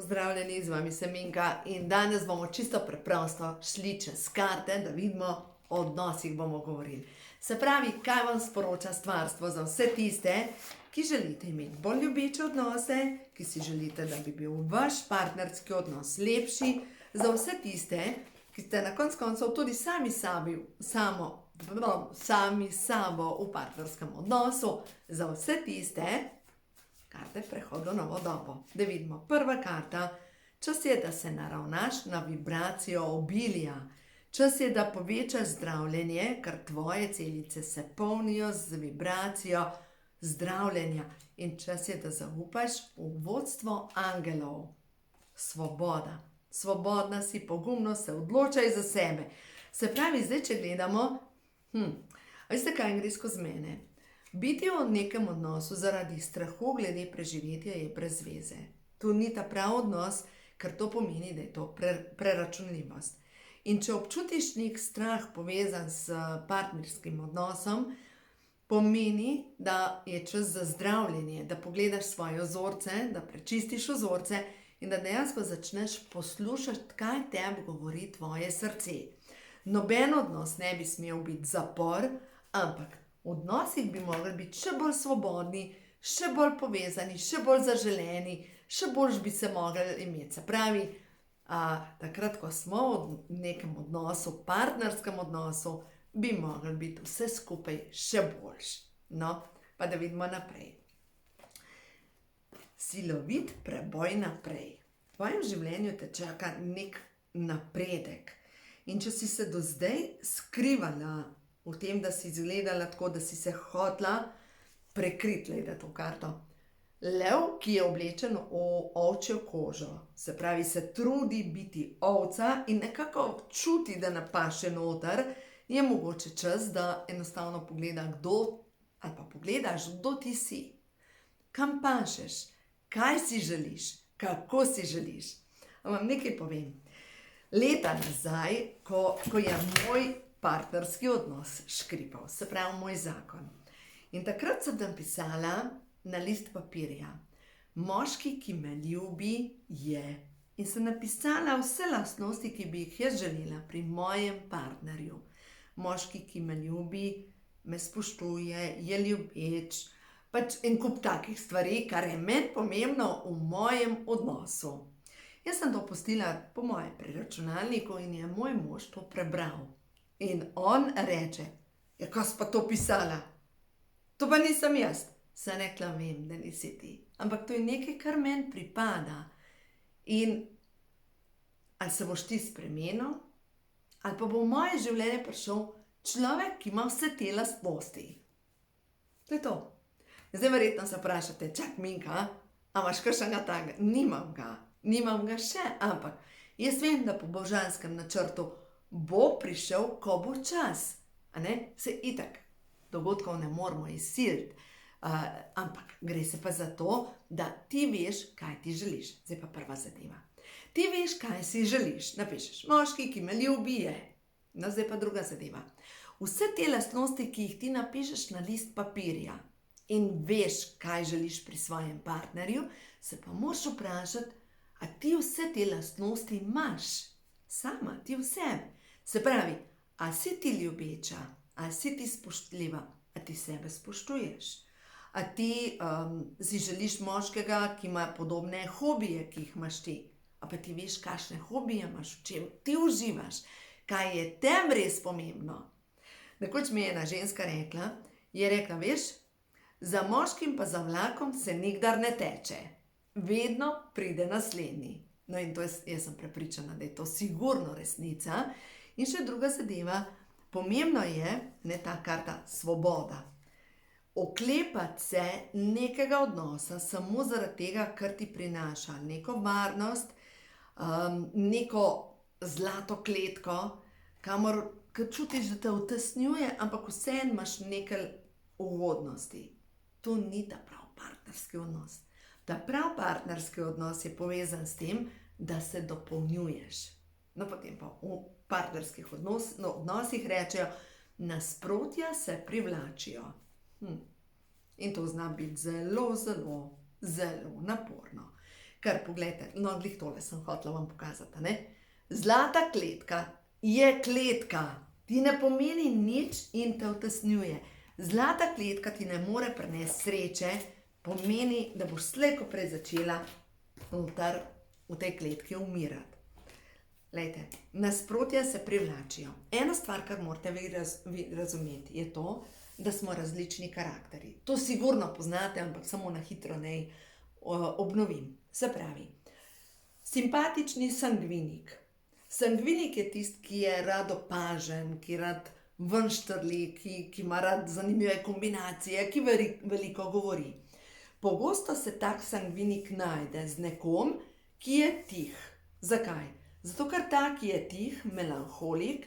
Pozdravljeni, z vami sem Minka in danes bomo čisto preprosto šli čez karte, da vidimo, o odnosih bomo govorili. Se pravi, kaj vam sporoča stvarstvo za vse tiste, ki želite imeti bolj ljubeče odnose, ki si želite, da bi bil vaš partnerski odnos lepši, za vse tiste, ki ste na koncu koncev tudi sami sabo v partnerskem odnosu, za vse tiste, karte prehod v novo dobo. Da vidimo, prva karta, čas je, da se naravnaš na vibracijo obilja. Čas je, da povečaš zdravljenje, ker tvoje celice se polnijo z vibracijo zdravljenja. In čas je, da zaupaš v vodstvo angelov. Svoboda. Svobodna si, pogumno se odločaj za sebe. Se pravi, zdaj, če gledamo, veste, kaj gre skozi mene? Biti v nekem odnosu zaradi strahu glede preživetja je brez veze. To ni ta prav odnos, ker to pomeni, da je to preračunljivost. In če občutiš nek strah povezan s partnerskim odnosom, pomeni, da je čas za zdravljenje, da pogledaš svoje vzorce, da prečistiš vzorce in da dejansko začneš poslušati, kaj tebi govori tvoje srce. Noben odnos ne bi smel biti zapor, ampak odnosi bi morali biti še bolj svobodni, še bolj povezani, še bolj zaželeni, še bolj bi se mogli imeti. Se pravi, takrat, ko smo v nekem odnosu, partnerskem odnosu, bi mogli biti vse skupaj še boljši. No, pa da vidimo naprej. Silovit preboj naprej. V tvojem življenju te čaka nek napredek. In če si se do zdaj skrivala v tem, da si izgledala tako, da si se hotla prekriti, gleda to karto. Lev, ki je oblečen v ovčjo kožo, se pravi, se trudi biti ovca in nekako čuti, da ne paše noter, je mogoče čas, da enostavno pogleda, pogledaš, kdo ti si. Kam pašeš? Kaj si želiš? Kako si želiš? Vam nekaj povem. Leta nazaj, ko je moj partnerski odnos škripal, se pravi moj zakon. In takrat sem napisala na list papirja, moški, ki me ljubi, je. In sem napisala vse lastnosti, ki bi jih jaz želela pri mojem partnerju. Moški, ki me ljubi, me spoštuje, je ljubeč, en kup takih stvari, kar je meni pomembno v mojem odnosu. Jaz sem to pustila po mojem pri računalniku in je moj mož to prebral. In on reče, kaj si pa to pisala? To pa nisem jaz. Sem rekla, vem, da nisi ti. Ampak to je nekaj, kar meni pripada. In ali se boš ti spremenil, ali pa bo v moje življenje prišel človek, ki ima vse te lastnosti. To je to. Zdaj verjetno se vprašate, čak Minka, a imaš kakšnega takega? Nimam ga še, ampak jaz vem, da po božanskem načrtu bo prišel, ko bo čas. Se itak dogodkov ne moramo izsiliti, ampak gre se pa za to, da ti veš, kaj ti želiš. Zdaj pa prva zadeva. Ti veš, kaj si želiš. Napišeš, moški, ki me ljubi, je. No, zdaj pa druga zadeva. Vse te lastnosti, ki jih ti napišeš na list papirja in veš, kaj želiš pri svojem partnerju, se pa moraš vprašati, a ti vse te lastnosti imaš? Sama, ti vse. Se pravi, a si ti ljubeča, a si ti spoštljiva, a ti sebe spoštuješ? A ti si želiš moškega, ki ima podobne hobije, ki jih imaš ti? A pa ti veš, kakšne hobije imaš, v čem ti uživaš? Kaj je tem res pomembno? Nekoč mi je ena ženska rekla, veš, za moškim pa za vlakom se nikdar ne teče. Vedno pride naslednji. No in jaz sem prepričana, da je to sigurno resnica. In še druga zadeva, pomembno je, ta karta, svoboda. Oklepati se nekega odnosa samo zaradi tega, kar ti prinaša neko varnost, neko zlato kletko, kamor čutiš, da te utesnjuje, ampak vseeno imaš nekaj ugodnosti. To ni ta prav partnerski odnos. Ta prav partnerski odnos je povezan s tem, da se dopolnjuješ. No, potem pa v partnerskih odnosih rečejo, nasprotja se privlačijo. In to zna biti zelo, zelo, zelo naporno. Ker poglejte, no, glih tole sem hotela vam pokazati, ne? Zlata kletka je kletka, ti ne pomeni nič in te utesnjuje. Zlata kletka ti ne more prinesti sreče, pomeni, da boš slej ko prej začela noter v tej kletki umirati. Lejte, nasprotja se privlačijo. Ena stvar, kar morate vi razumeti, je to, da smo različni karakteri. To sigurno poznate, ampak samo na hitro naj obnovim. Se pravi, simpatični sangvinik. Sangvinik je tisti, ki je rad opažen, ki rad ven štrli, ki ima rad zanimive kombinacije, ki veliko govori. Pogosto se tak sangvinik najde z nekom, ki je tih. Zakaj? Zato, ker ta, ki je tih, melanholik,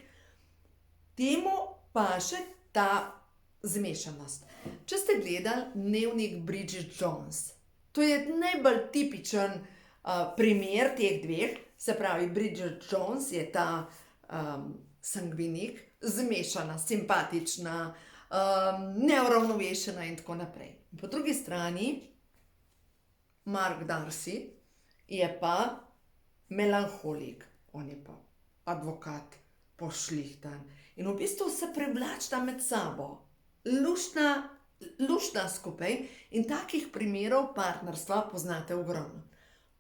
temu paše ta zmešanost. Če ste gledali dnevnik Bridget Jones, to je najbolj tipičen primer teh dveh, se pravi, Bridget Jones je ta sangvinik, zmešana, simpatična, neuravnovešena in tako naprej. Po drugi strani, Mark Darcy je pa melanholik, on je pa advokat, pošlihtan in v bistvu se privlačita med sabo, luštna skupaj in takih primerov partnerstva poznate ogromno.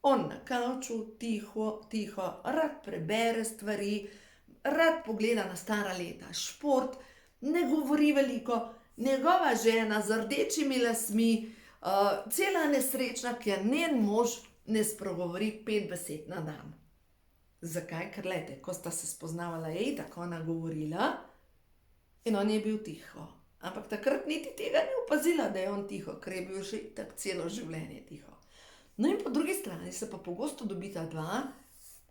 On na kavču, tiho, rad prebere stvari, rad pogleda na stara leta, šport, ne govori veliko, njegova žena z rdečimi lasmi, cela nesrečna, ker njen mož ne spregovori 5 besed na dan. Zakaj? Ker lejte, ko sta se spoznavala, je tako ona govorila in on je bil tiho. Ampak takrat niti tega ni opazila, da je on tiho, ker je bil že tako celo življenje tiho. No in po drugi strani se pa pogosto dobita dva,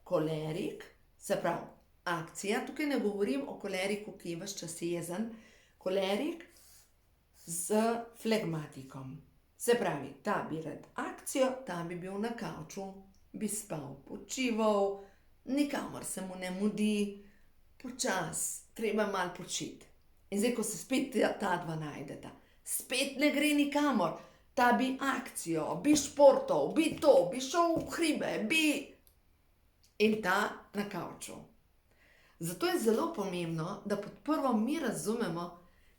kolerik, se pravi, akcija, tukaj ne govorim o koleriku, ki je ves čas jezen, kolerik z flegmatikom. Se pravi, ta bi rad akcijo, ta bi bil na kavču, bi spal, počival, nikamor se mu ne mudi, počas, treba malo počiti. In zdaj, ko se spet ta dva najdeta, spet ne gre nikamor, ta bi akcijo, bi športov, bi to, bi šel v hribe, bi... In ta na kavču. Zato je zelo pomembno, da pod prvo mi razumemo,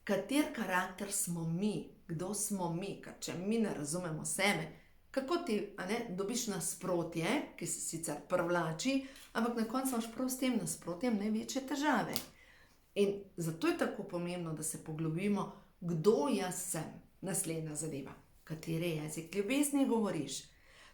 kater karakter smo mi, kdo smo mi, ker če mi ne razumemo sebe, kako ti dobiš nasprotje, ki se sicer privlači, ampak na koncu imaš prav s tem nasprotjem največje težave. In zato je tako pomembno, da se poglobimo, kdo jaz sem, naslednja zadeva, kateri jezik ljubezni govoriš.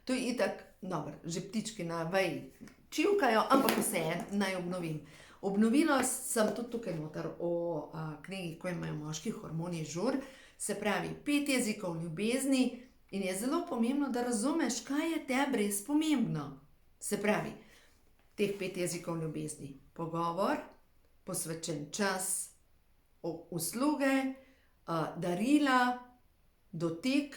To je itak, dobro, že ptički na veji čivkajo, ampak vseeno naj obnovim. Obnovila sem tudi tukaj noter o knjigi, ko imajo moški hormoni žur, se pravi 5 jezikov ljubezni in je zelo pomembno, da razumeš, kaj je tebi res pomembno. Se pravi, teh 5 jezikov ljubezni, pogovor, posvečen čas, usluge, darila, dotik,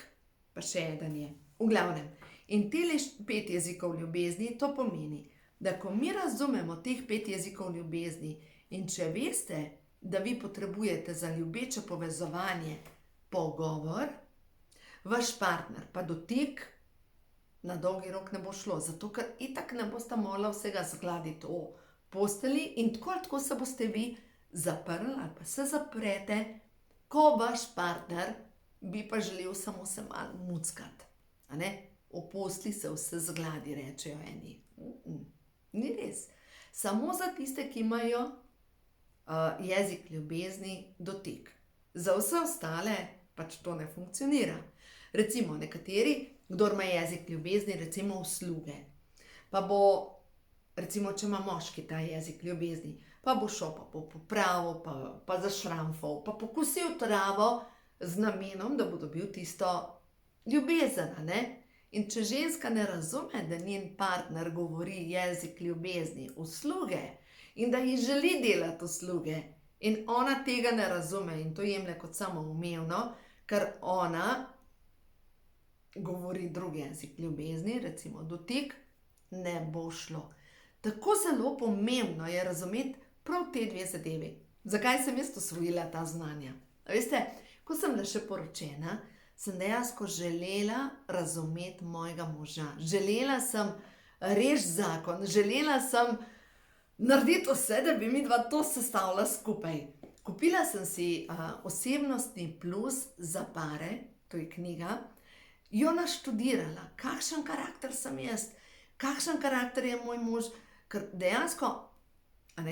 pa še eden je. V glavnem, in tele 5 jezikov ljubezni, to pomeni, da ko mi razumemo teh 5 jezikov ljubezni in če veste, da vi potrebujete za ljubeče povezovanje pogovor, vaš partner pa dotik, na dolgi rok ne bo šlo, zato ker itak ne boste mogla vsega zgladiti v posteli in tako se boste vi zaprli ali pa se zaprete, ko vaš partner bi pa želel samo se malo muckati. V posteli se vse zgladi, rečejo eni. Ni res. Samo za tiste, ki imajo jezik ljubezni, dotik. Za vse ostale pač to ne funkcionira. Recimo nekateri, kdor ima jezik ljubezni, recimo usluge. Pa bo, recimo, če ima moški ta jezik ljubezni, pa bo šel pa po popravo, pa zašramfal, pa pokusil travo z namenom, da bo dobil tisto ljubezen, In če ženska ne razume, da njen partner govori jezik ljubezni, usluge, in da ji želi delati usluge, in ona tega ne razume in to jemlje kot samoumevno, ker ona govori drug jezik ljubezni, recimo dotik, ne bo šlo. Tako zelo pomembno je razumeti prav te dve zadevi. Zakaj sem jaz osvojila ta znanja? Veste, ko sem bila še poročena, sem dejansko želela razumeti mojega moža. Želela sem reči zakon, želela sem narediti vse, da bi mi dva to sestavila skupaj. Kupila sem si Osebnostni plus za pare, to je knjiga, jo naštudirala, kakšen karakter sem jaz, kakšen karakter je moj mož, ker dejansko,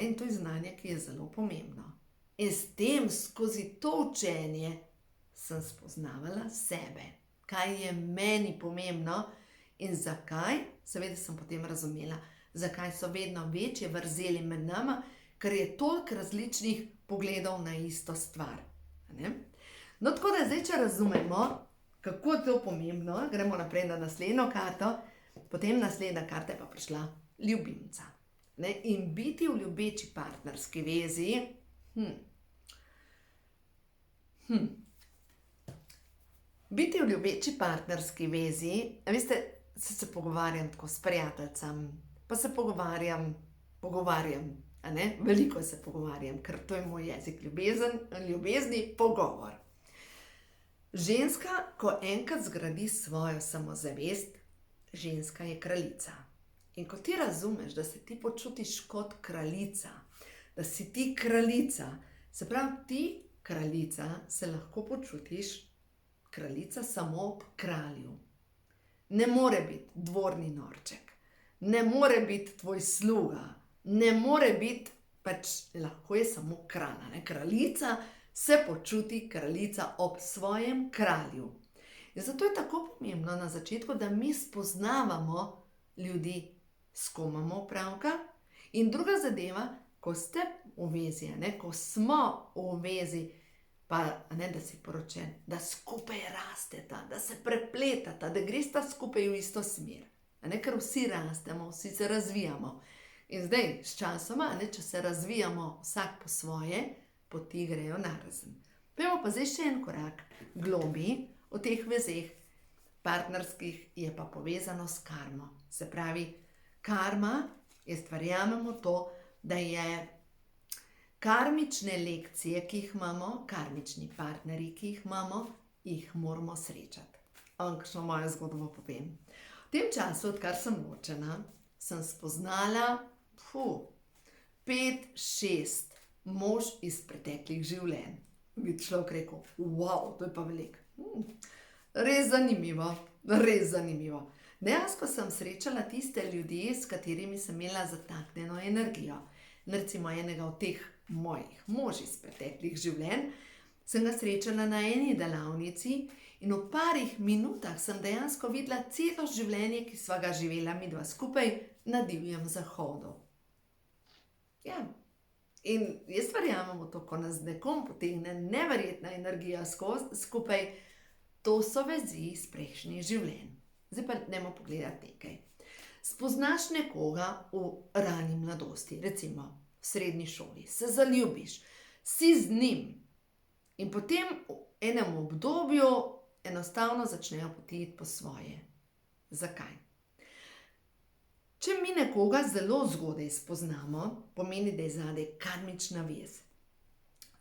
in to je znanje, ki je zelo pomembno. In s tem, skozi to učenje, sem spoznavala sebe, kaj je meni pomembno in zakaj, seveda sem potem razumela, zakaj so vedno večje vrzeli med nama, ker je toliko različnih pogledov na isto stvar. No, tako da zdaj, če razumemo, kako je to pomembno, gremo naprej na naslednjo karto, potem naslednja karta je pa prišla ljubimca. In biti v ljubeči partnerski vezi, biti v ljubeči partnerski vezi, veste, se pogovarjam tako s prijateljcem, pa se pogovarjam, veliko se pogovarjam, ker to je moj jezik ljubezni, pogovor. Ženska, ko enkrat zgradi svojo samozavest, ženska je kraljica. In ko ti razumeš, da se ti počutiš kot kraljica, da si ti kraljica, se pravi, ti kraljica se lahko počutiš kraljica samo ob kralju. Ne more biti dvorni norček, ne more biti tvoj sluga, ne more biti, lahko je samo kralj. Kraljica se počuti kraljica ob svojem kralju. In zato je tako pomembno na začetku, da mi spoznavamo ljudi, s kom imamo opravka. In druga zadeva, ko ste v vezi, ko smo v vezi, pa da si poročen, da skupaj rasteta, da se prepletata, da gresta skupaj v isto smer. Ker vsi rastemo, vsi se razvijamo. In zdaj, s časoma, če se razvijamo vsak po svoje, poti grejo narazen. Pojmo pa zdaj še en korak globlji v teh vezeh partnerskih, je pa povezano s karmo. Se pravi, karma, jaz verjamemo to, da je karmične lekcije, ki jih imamo, karmični partnerji, ki jih imamo, jih moramo srečati. Kakšno mojo zgodbo povem. V tem času, odkar sem ločena, sem spoznala 5-6 mož iz preteklih življenj. Bi človek rekel, wow, to je pa veliko. Res zanimivo, res zanimivo. Dejansko sem srečala tiste ljudi, s katerimi sem imela zataknjeno energijo. Recimo enega od teh mojih mož iz preteklih življenj sem ga srečala na eni delavnici in v parih minutah sem dejansko videla celo življenje, ki sva ga živela midva skupaj na divjem zahodu. Ja, in jaz verjamem v to, ko nas nekom potegne neverjetna energija skupaj, to so vezi iz prejšnjih življenj. Zdaj pa dajmo pogledati nekaj. Spoznaš nekoga v rani mladosti, recimo v srednji šoli, se zaljubiš, si z njim in potem v enem obdobju enostavno začnejo poti iti po svoje. Zakaj? Če mi nekoga zelo zgodaj spoznamo, pomeni, da je zadaj karmična vez.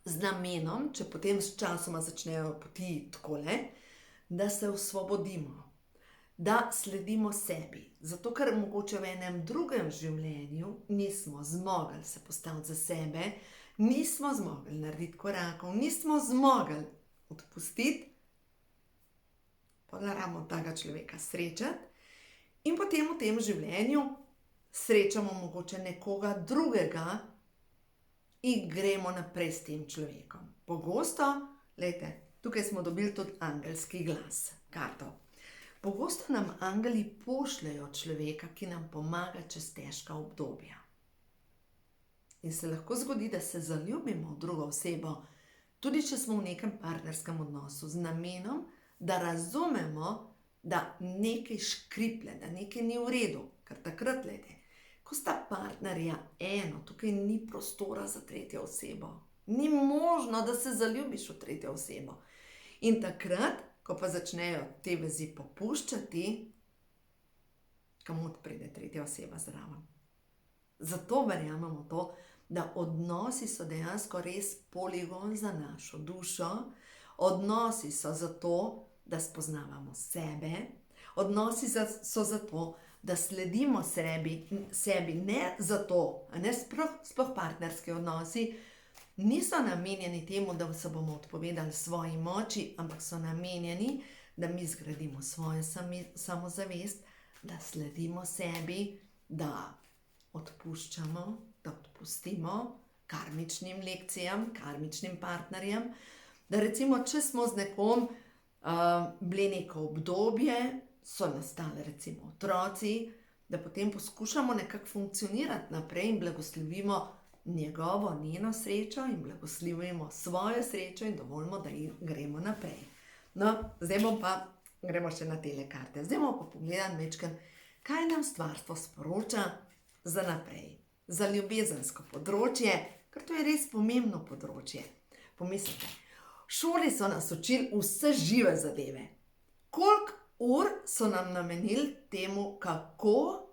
Z namenom, če potem s časoma začnejo poti takole, da se osvobodimo, da sledimo sebi. Zato, ker mogoče v enem drugem življenju nismo zmogli se postaviti za sebe, nismo zmogli narediti korakov, nismo zmogli odpustiti, potem rabimo tega človeka srečati in potem v tem življenju srečamo mogoče nekoga drugega in gremo naprej s tem človekom. Pogosto, glejte, tukaj smo dobili tudi angelski glas, karto. Pogosto nam angeli pošljejo človeka, ki nam pomaga čez težka obdobja. In se lahko zgodi, da se zaljubimo v drugo osebo, tudi če smo v nekem partnerskem odnosu, z namenom, da razumemo, da nekaj škriple, da nekaj ni v redu. Ker takrat, glede, ko sta partnerja eno, tukaj ni prostora za tretjo osebo. Ni možno, da se zaljubiš v tretjo osebo. In takrat, ko pa začnejo te vezi popuščati, kamot pride tretja oseba zraven. Zato verjamemo to, da odnosi so dejansko res poligon za našo dušo. Odnosi so zato, da spoznavamo sebe, odnosi so zato, da sledimo sebi, ne zato, sploh partnerski odnosi, niso namenjeni temu, da se bomo odpovedali svoji moči, ampak so namenjeni, da mi zgradimo svojo samozavest, da sledimo sebi, da odpuščamo, da odpustimo karmičnim lekcijam, karmičnim partnerjem, da recimo, če smo z nekom bili neko obdobje, so nastali recimo otroci, da potem poskušamo nekako funkcionirati naprej in blagoslovimo njeno srečo in blagoslovimo svojo srečo in dovolimo, da gremo naprej. No, zdaj gremo še na tele karte. Zdaj bomo pa pogledali majčkeno, kaj nam stvarstvo sporoča za naprej, za ljubezensko področje, ker to je res pomembno področje. Pomislite, v šoli so nas učili vse žive zadeve. Koliko ur so nam namenili temu, kako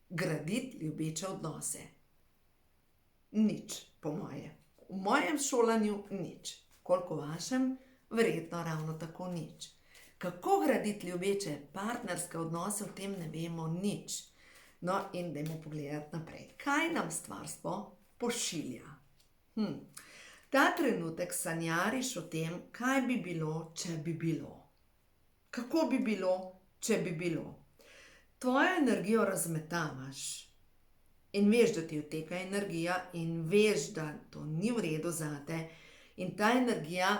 graditi ljubeče odnose? Nič, po moje. V mojem šolanju nič. Koliko v vašem? Verjetno ravno tako nič. Kako graditi ljubeče partnerske odnose, v tem ne vemo nič. No, in dajmo pogledati naprej. Kaj nam stvarstvo pošilja? Ta trenutek sanjariš o tem, kaj bi bilo, če bi bilo. Kako bi bilo, če bi bilo. Tvojo energijo razmetavaš in veš, da ti odteka energija in veš, da to ni v redu zate in ta energija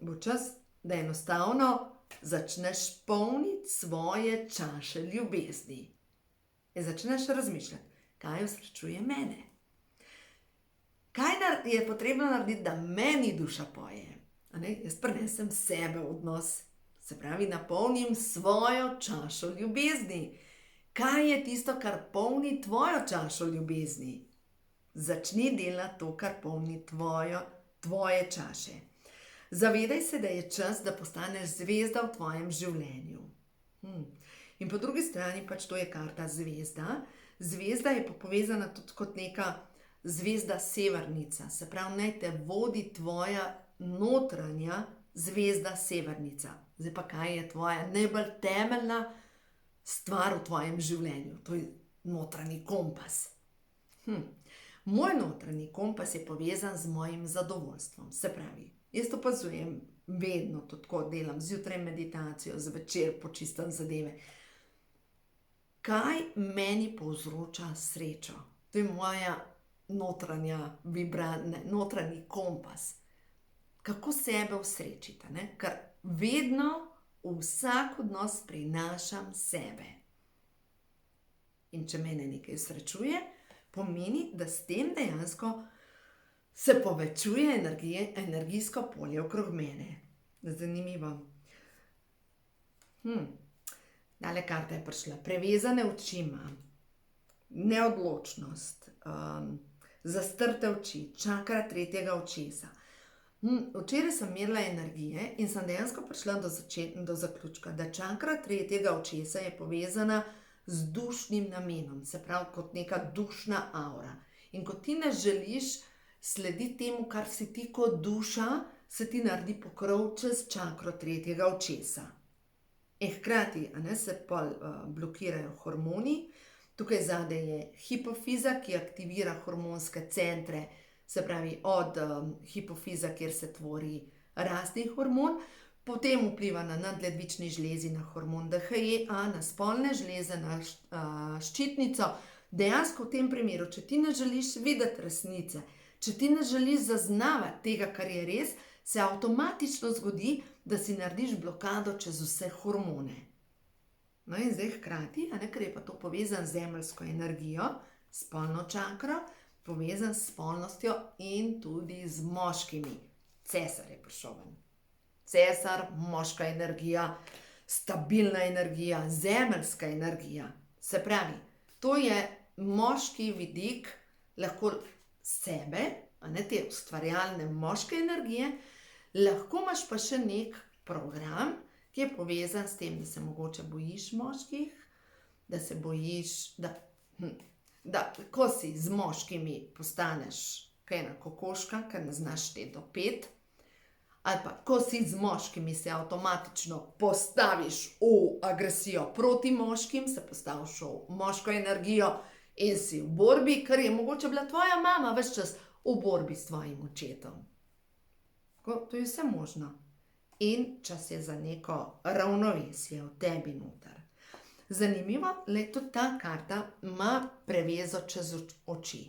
bo čas, da enostavno začneš polniti svoje čaše ljubezni. In začneš razmišljati, kaj osrečuje mene. Kaj je potrebno narediti, da meni duša poje? Jaz prinesem sebe v odnos, se pravi, napolnim svojo čašo ljubezni. Kaj je tisto, kar polni tvojo čašo ljubezni? Začni delati to, kar polni tvoje čaše. Zavedaj se, da je čas, da postaneš zvezda v tvojem življenju. In po drugi strani to je karta zvezda. Zvezda je povezana tudi kot neka zvezda severnica. Se pravi, naj te vodi tvoja notranja zvezda severnica. Zdaj pa kaj je tvoja najbolj temeljna stvar v tvojem življenju? To je notranji kompas. Moj notranji kompas je povezan z mojim zadovoljstvom. Se pravi, jaz opazujem vedno, tudi tako delam, zjutraj meditacijo, zvečer počistam zadeve. Kaj meni povzroča srečo? To je moja notranji kompas. Kako sebe osrečiti, ne? Ker vedno v vsak odnos prinašam sebe. In če mene nekaj osrečuje, pomeni, da s tem dejansko se povečuje energijsko polje okrog mene. Zanimivo. Tale karta je prišla. Prevezane oči imam, neodločnost, zastrte oči, čakra tretjega očesa. Včeraj sem merila energije in sem dejansko prišla do zaključka, da čakra tretjega očesa je povezana z dušnim namenom, se pravi kot neka dušna aura. In ko ti ne želiš slediti temu, kar si ti kot duša, se ti naredi pokrov čez čakro tretjega očesa. In hkrati se blokirajo hormoni. Tukaj zadaj je hipofiza, ki aktivira hormonske centre, se pravi od hipofiza, kjer se tvori rastni hormon, potem vpliva na nadledvični žlezi, na hormon DHEA, na spolne žleze, na ščitnico. Dejansko v tem primeru, če ti ne želiš videti resnice, če ti ne želiš zaznavati tega, kar je res, se avtomatično zgodi, da si narediš blokado čez vse hormone. No in zdaj hkrati, ker je pa to povezan z zemeljsko energijo, spolno čakro, povezan s spolnostjo in tudi z moškimi. Cesar je prišel ven. Cesar, moška energija, stabilna energija, zemeljska energija. Se pravi, to je moški vidik, lahko sebe, te ustvarjalne moške energije, lahko imaš pa še nek program, ki je povezan s tem, da se mogoče bojiš moških, da se bojiš, da ko si z moškimi postaneš kaj ena kokoška, ker ne znaš šteti do 5, ali pa ko si z moškimi, se avtomatično postaviš v agresijo proti moškim, se postaviš v moško energijo in si v borbi, ker je mogoče bila tvoja mama ves čas v borbi s tvojim očetom. To je vse možno. In čas je za neko ravnovesje v tebi noter. Zanimivo, le tudi ta karta ima prevezo čez oči.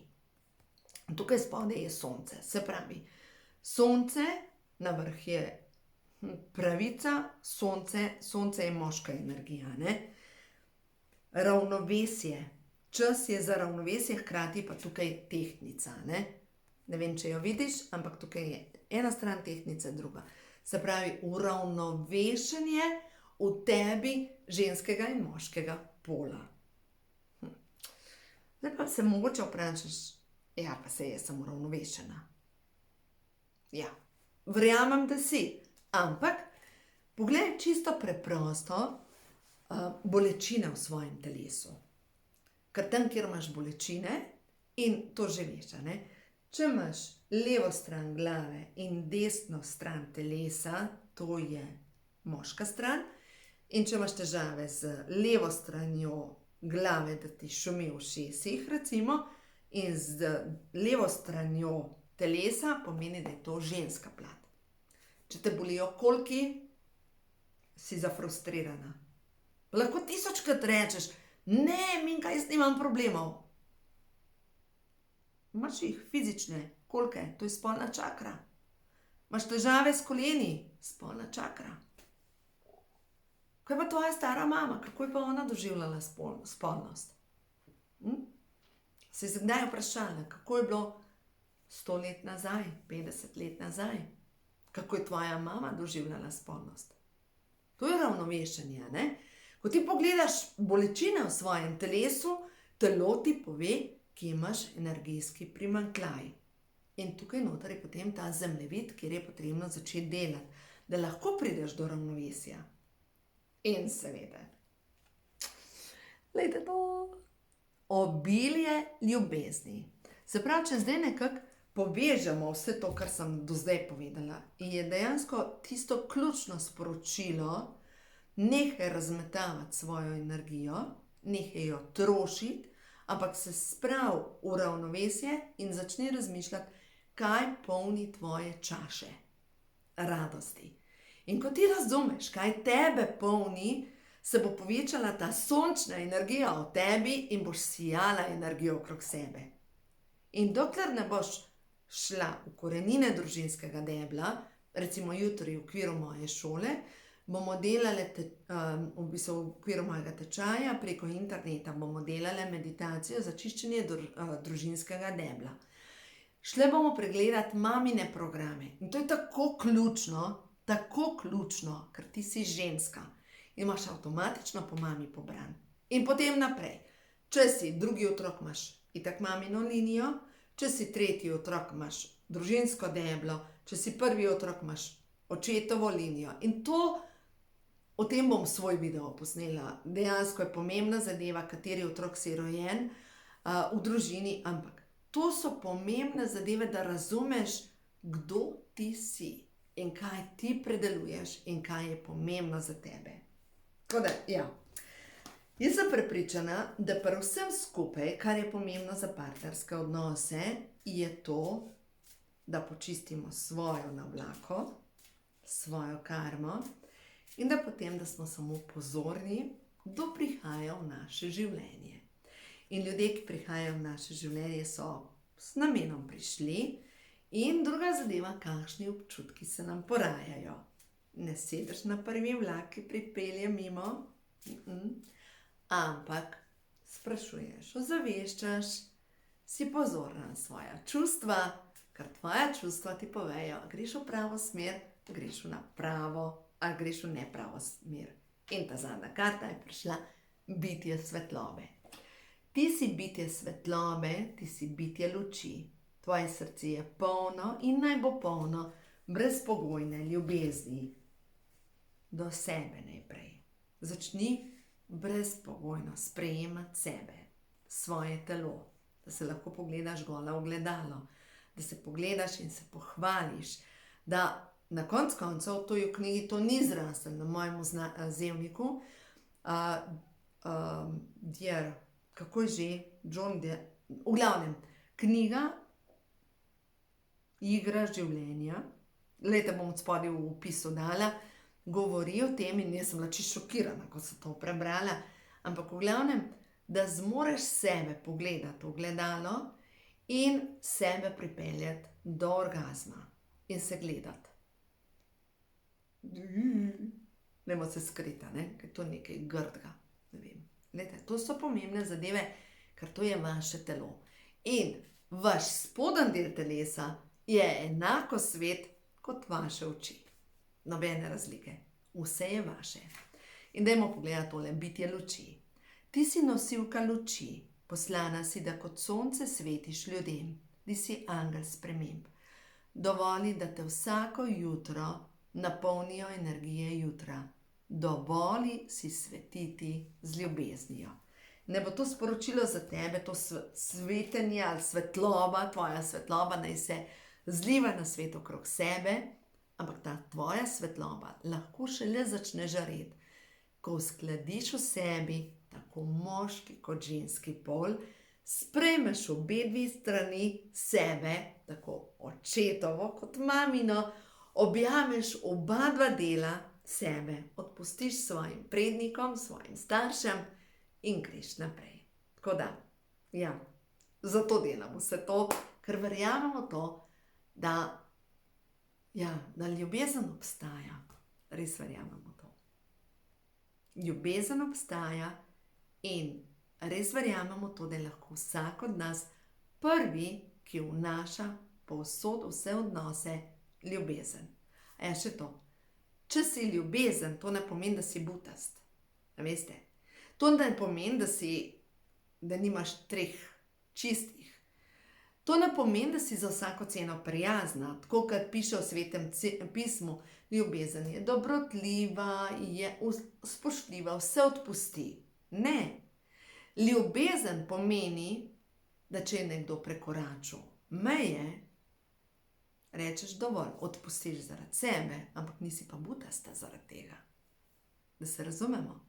Tukaj spodaj je sonce, se pravi, sonce na vrh je pravica, sonce je moška energija, ne? Ravnovesje, čas je za ravnovesje, hkrati pa tukaj tehtnica, ne? Ne vem, če jo vidiš, ampak tukaj je ena stran tehtnice, druga. Se pravi, uravnovešenje v tebi ženskega in moškega pola. Zdaj pa se mogoče vprašaš, ja, pa se jaz sem uravnovešena. Ja, verjamem, da si, ampak poglej čisto preprosto bolečine v svojem telesu. Ker tam, kjer imaš bolečine, in to že veš, ne? Če imaš levo stran glave in desno stran telesa, to je moška stran, in če imaš težave z levo stranjo glave, da ti šumi v ušesih, recimo, in z levo stranjo telesa, pomeni, da je to ženska plat. Če te bolijo kolki, si zafrustrirana. Lahko 1000krat rečeš, ne, Minka, jaz nimam problemov. Imaš jih fizične, kolke, to je spolna čakra. Imaš težave s koleni, spolna čakra. Kaj pa tvoja stara mama, kako je pa ona doživljala spolnost? Se je kdaj vprašala, kako je bilo 100 let nazaj, 50 let nazaj? Kako je tvoja mama doživljala spolnost? To je ravnovešenje, ne? Ko ti pogledaš bolečine v svojem telesu, telo ti pove, ki imaš energijski primanjkljaj. In tukaj noter je potem ta zemljevid, kjer je potrebno začeti delati, da lahko prideš do ravnovesja. In seveda, glejte to, obilje ljubezni. Se pravi, če zdaj nekako povežemo vse to, kar sem do zdaj povedala, je dejansko tisto ključno sporočilo, nehaj razmetavati svojo energijo, nehaj jo trošiti, ampak se spravi v ravnovesje in začni razmišljati, kaj polni tvoje čaše radosti. In ko ti razumeš, kaj tebe polni, se bo povečala ta sončna energija v tebi in boš sijala energijo okrog sebe. In dokler ne boš šla v korenine družinskega debla, recimo jutri v okviru moje šole, bomo delali, v okviru mojega tečaja, preko interneta bomo delali meditacijo za čiščenje družinskega debla. Šle bomo pregledati mamine programe. In to je tako ključno, ker ti si ženska. In imaš avtomatično po mami pobran. In potem naprej. Če si drugi otrok, imaš itak mamino linijo, če si tretji otrok, imaš družinsko deblo, če si prvi otrok, imaš očetovo linijo. In o tem bom svoj video posnela. Dejansko je pomembna zadeva, kateri otrok si rojen v družini, ampak to so pomembne zadeve, da razumeš, kdo ti si in kaj ti predeluješ in kaj je pomembno za tebe. Tako da, ja. Jaz sem prepričana, da pri vsem skupaj, kar je pomembno za partnerske odnose, je to, da počistimo svojo navlako, svojo karmo, in da potem, da smo samo pozorni, kdo prihaja v naše življenje. In ljudje, ki prihajajo v naše življenje, so s namenom prišli in druga zadeva, kakšni občutki se nam porajajo. Ne sedeš na prvi vlak, ki pripelje mimo, ampak sprašuješ, ozaveščaš, si pozorna na svoja čustva, ker tvoja čustva ti povejo, greš v pravo smer, greš v napravo, ali greš v nepravo smer. In ta zadnja karta je prišla, bitje svetlobe. Ti si bitje svetlobe, ti si bitje luči. Tvoje srce je polno in naj bo polno brezpogojne ljubezni do sebe najprej. Začni brezpogojno sprejemati sebe, svoje telo, da se lahko pogledaš gola v ogledalo, da se pogledaš in se pohvališ, da na koncu koncev, to je v knjigi, to ni zraslo na mojem zevniku. Kako je že, John Deere, v glavnem, knjiga Igra življenja, glejte, bom spodaj v opisu dala, govori o tem in jaz sem bila čisto šokirana, ko sem to prebrala, ampak v glavnem, da zmoreš sebe pogledati v gledalo in sebe pripeljati do orgazma in se gledati. Nemo se skrita, ne? Ker to je nekaj grdega, ne vem. Glejte, to so pomembne zadeve, ker to je vaše telo. In vaš spoden del telesa je enako svet kot vaše oči. Nobene razlike. Vse je vaše. In dajmo pogledati tole, bitje luči. Ti si nosilka luči, poslana si, da kot sonce svetiš ljudem. Ti si angel sprememb. Dovoli, da te vsako jutro napolnijo energije jutra. Dovoli si svetiti z ljubeznijo. Ne bo to sporočilo za tebe, to svetenje ali svetloba, tvoja svetloba naj se zliva na svet okrog sebe, ampak ta tvoja svetloba lahko šele začne žareti, ko uskladiš v sebi tako moški kot ženski pol, sprejmeš obe dve strani sebe, tako očetovo kot mamino, objameš oba dva dela sebe, odpustiš svojim prednikom, svojim staršem in greš naprej. Tako da, ja, zato delamo vse to, ker verjamemo to, da ljubezen obstaja. Res verjamemo to. Ljubezen obstaja in res verjamemo to, da je lahko vsak od nas prvi, ki vnaša povsod vse odnose ljubezen. A ja, še to. Če si ljubezen, to ne pomeni, da si butast. A veste? To ne pomeni, da nimaš treh čistih. To ne pomeni, da si za vsako ceno prijazna, tako kot piše v Svetem pismu, ljubezen je dobrotljiva, je spoštljiva, vse odpusti. Ne. Ljubezen pomeni, da če je nekdo prekoračil meje, rečeš dovolj, odpustiš zaradi sebe, ampak nisi pa butasta zaradi tega. Da se razumemo.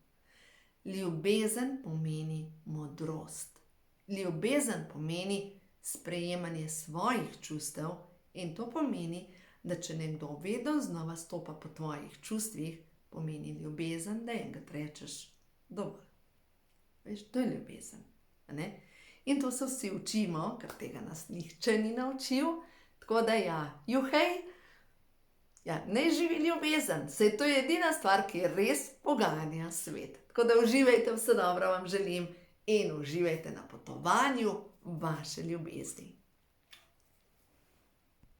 Ljubezen pomeni modrost. Ljubezen pomeni sprejemanje svojih čustev in to pomeni, da če nekdo vedno znova stopa po tvojih čustvih, pomeni ljubezen, da enkrat rečeš dovolj. Veš, to je ljubezen. Ne? In to se vsi učimo, ker tega nas nihče ni naučil, tako da ja, juhej, ja, ne živi ljubezen, saj to je edina stvar, ki res poganja svet. Tako da uživajte, vse dobro vam želim in uživajte na potovanju vaše ljubezni.